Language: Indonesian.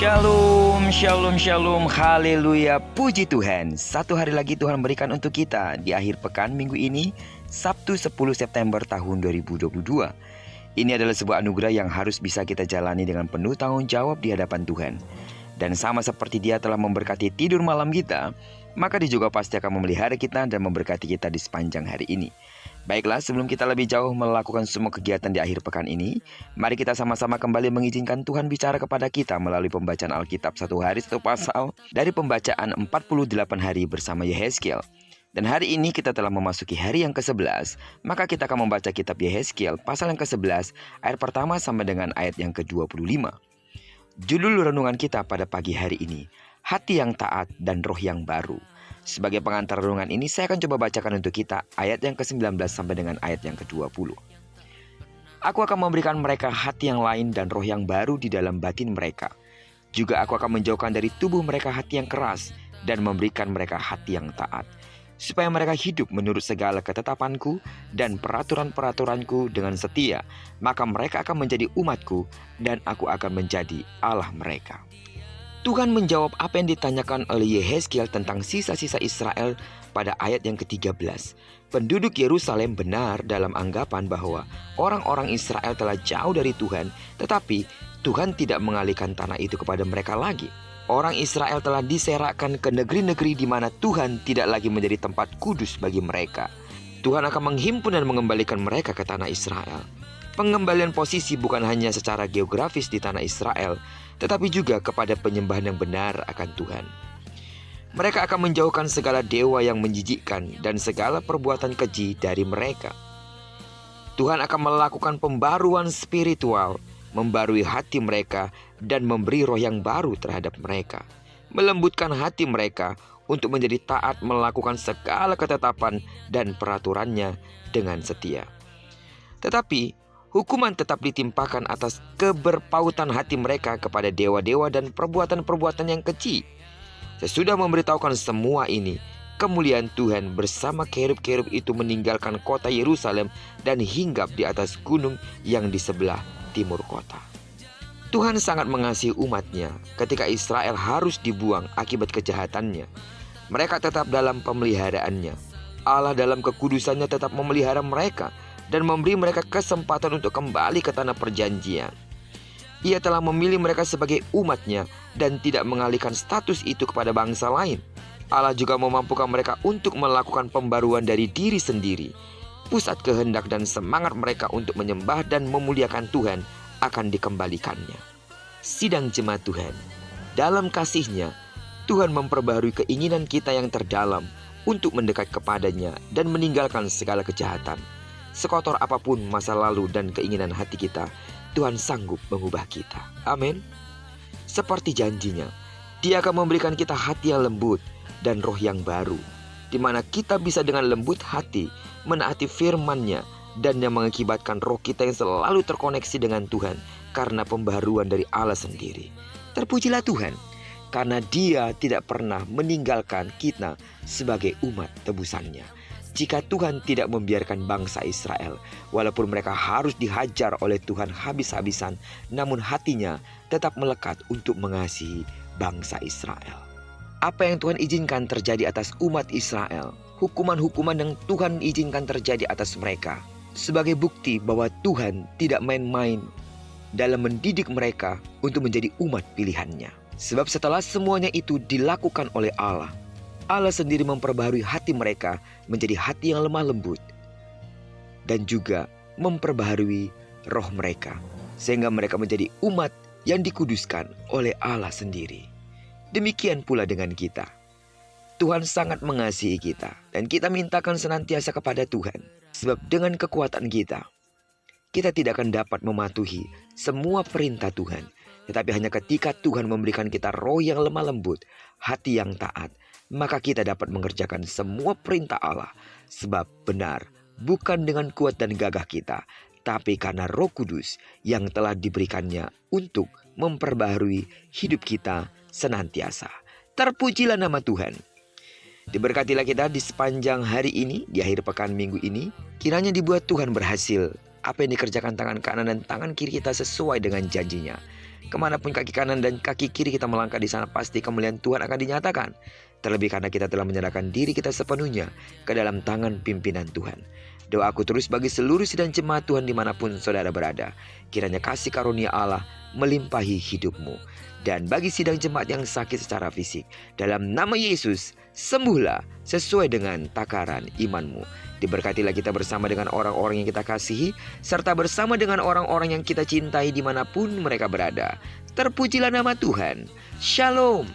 Shalom, shalom, shalom, haleluya, puji Tuhan. Satu hari lagi Tuhan berikan untuk kita di akhir pekan minggu ini, Sabtu 10 September tahun 2022. Ini adalah sebuah anugerah yang harus bisa kita jalani dengan penuh tanggung jawab di hadapan Tuhan. Dan sama seperti Dia telah memberkati tidur malam kita, maka Dia juga pasti akan memelihara kita dan memberkati kita di sepanjang hari ini. Baiklah, sebelum kita lebih jauh melakukan semua kegiatan di akhir pekan ini, mari kita sama-sama kembali mengizinkan Tuhan bicara kepada kita melalui pembacaan Alkitab satu hari satu pasal dari pembacaan 48 hari bersama Yehezkiel. Dan hari ini kita telah memasuki hari yang ke-11, maka kita akan membaca kitab Yehezkiel pasal yang ke-11 ayat pertama sampai dengan ayat yang ke-25. Judul renungan kita pada pagi hari ini, hati yang taat dan roh yang baru. Sebagai pengantar renungan ini, saya akan coba bacakan untuk kita ayat yang ke-19 sampai dengan ayat yang ke-20. Aku akan memberikan mereka hati yang lain dan roh yang baru di dalam batin mereka. Juga aku akan menjauhkan dari tubuh mereka hati yang keras dan memberikan mereka hati yang taat, supaya mereka hidup menurut segala ketetapanku dan peraturan-peraturanku dengan setia. Maka mereka akan menjadi umatku dan aku akan menjadi Allah mereka. Tuhan menjawab apa yang ditanyakan oleh Yehezkiel tentang sisa-sisa Israel pada ayat yang ke-13. Penduduk Yerusalem benar dalam anggapan bahwa orang-orang Israel telah jauh dari Tuhan, tetapi Tuhan tidak mengalihkan tanah itu kepada mereka lagi. Orang Israel telah diserakkan ke negeri-negeri di mana Tuhan tidak lagi menjadi tempat kudus bagi mereka. Tuhan akan menghimpun dan mengembalikan mereka ke tanah Israel. Pengembalian posisi bukan hanya secara geografis di tanah Israel, tetapi juga kepada penyembahan yang benar akan Tuhan. Mereka akan menjauhkan segala dewa yang menjijikkan dan segala perbuatan keji dari mereka. Tuhan akan melakukan pembaruan spiritual, membarui hati mereka dan memberi roh yang baru terhadap mereka, melembutkan hati mereka untuk menjadi taat melakukan segala ketetapan dan peraturannya dengan setia. Tetapi hukuman tetap ditimpakan atas keberpautan hati mereka kepada dewa-dewa dan perbuatan-perbuatan yang keji. Sesudah memberitahukan semua ini, kemuliaan Tuhan bersama kerub-kerub itu meninggalkan kota Yerusalem dan hinggap di atas gunung yang di sebelah timur kota. Tuhan sangat mengasihi umatnya ketika Israel harus dibuang akibat kejahatannya. Mereka tetap dalam pemeliharaannya. Allah dalam kekudusannya tetap memelihara mereka dan memberi mereka kesempatan untuk kembali ke tanah perjanjian. Ia telah memilih mereka sebagai umatnya dan tidak mengalihkan status itu kepada bangsa lain. Allah juga memampukan mereka untuk melakukan pembaruan dari diri sendiri. Pusat kehendak dan semangat mereka untuk menyembah dan memuliakan Tuhan akan dikembalikannya. Sidang jemaat Tuhan, dalam kasih-Nya, Tuhan memperbaharui keinginan kita yang terdalam untuk mendekat kepadanya dan meninggalkan segala kejahatan. Sekotor apapun masa lalu dan keinginan hati kita, Tuhan sanggup mengubah kita. Amin. Seperti janjinya, Dia akan memberikan kita hati yang lembut dan roh yang baru, di mana kita bisa dengan lembut hati menaati firman-Nya dan yang mengakibatkan roh kita yang selalu terkoneksi dengan Tuhan karena pembaharuan dari Allah sendiri. Terpujilah Tuhan, karena Dia tidak pernah meninggalkan kita sebagai umat tebusannya. Jika Tuhan tidak membiarkan bangsa Israel, walaupun mereka harus dihajar oleh Tuhan habis-habisan, namun hatinya tetap melekat untuk mengasihi bangsa Israel. Apa yang Tuhan izinkan terjadi atas umat Israel, hukuman-hukuman yang Tuhan izinkan terjadi atas mereka, sebagai bukti bahwa Tuhan tidak main-main dalam mendidik mereka untuk menjadi umat pilihannya. Sebab setelah semuanya itu dilakukan oleh Allah, Allah sendiri memperbaharui hati mereka menjadi hati yang lemah lembut dan juga memperbaharui roh mereka sehingga mereka menjadi umat yang dikuduskan oleh Allah sendiri. Demikian pula dengan kita. Tuhan sangat mengasihi kita dan kita mintakan senantiasa kepada Tuhan, sebab dengan kekuatan kita tidak akan dapat mematuhi semua perintah Tuhan. Tetapi hanya ketika Tuhan memberikan kita roh yang lemah lembut, hati yang taat, maka kita dapat mengerjakan semua perintah Allah. Sebab benar, bukan dengan kuat dan gagah kita, tapi karena Roh Kudus yang telah diberikannya untuk memperbaharui hidup kita senantiasa. Terpujilah nama Tuhan. Diberkatilah kita di sepanjang hari ini, di akhir pekan minggu ini. Kiranya dibuat Tuhan berhasil apa yang dikerjakan tangan kanan dan tangan kiri kita sesuai dengan janjinya. Kemanapun kaki kanan dan kaki kiri kita melangkah, di sana pasti kemuliaan Tuhan akan dinyatakan. Terlebih karena kita telah menyerahkan diri kita sepenuhnya ke dalam tangan pimpinan Tuhan. Doaku terus bagi seluruh sidang jemaat Tuhan dimanapun saudara berada. Kiranya kasih karunia Allah melimpahi hidupmu. Dan bagi sidang jemaat yang sakit secara fisik, dalam nama Yesus, sembuhlah sesuai dengan takaran imanmu. Diberkatilah kita bersama dengan orang-orang yang kita kasihi, serta bersama dengan orang-orang yang kita cintai dimanapun mereka berada. Terpujilah nama Tuhan. Shalom.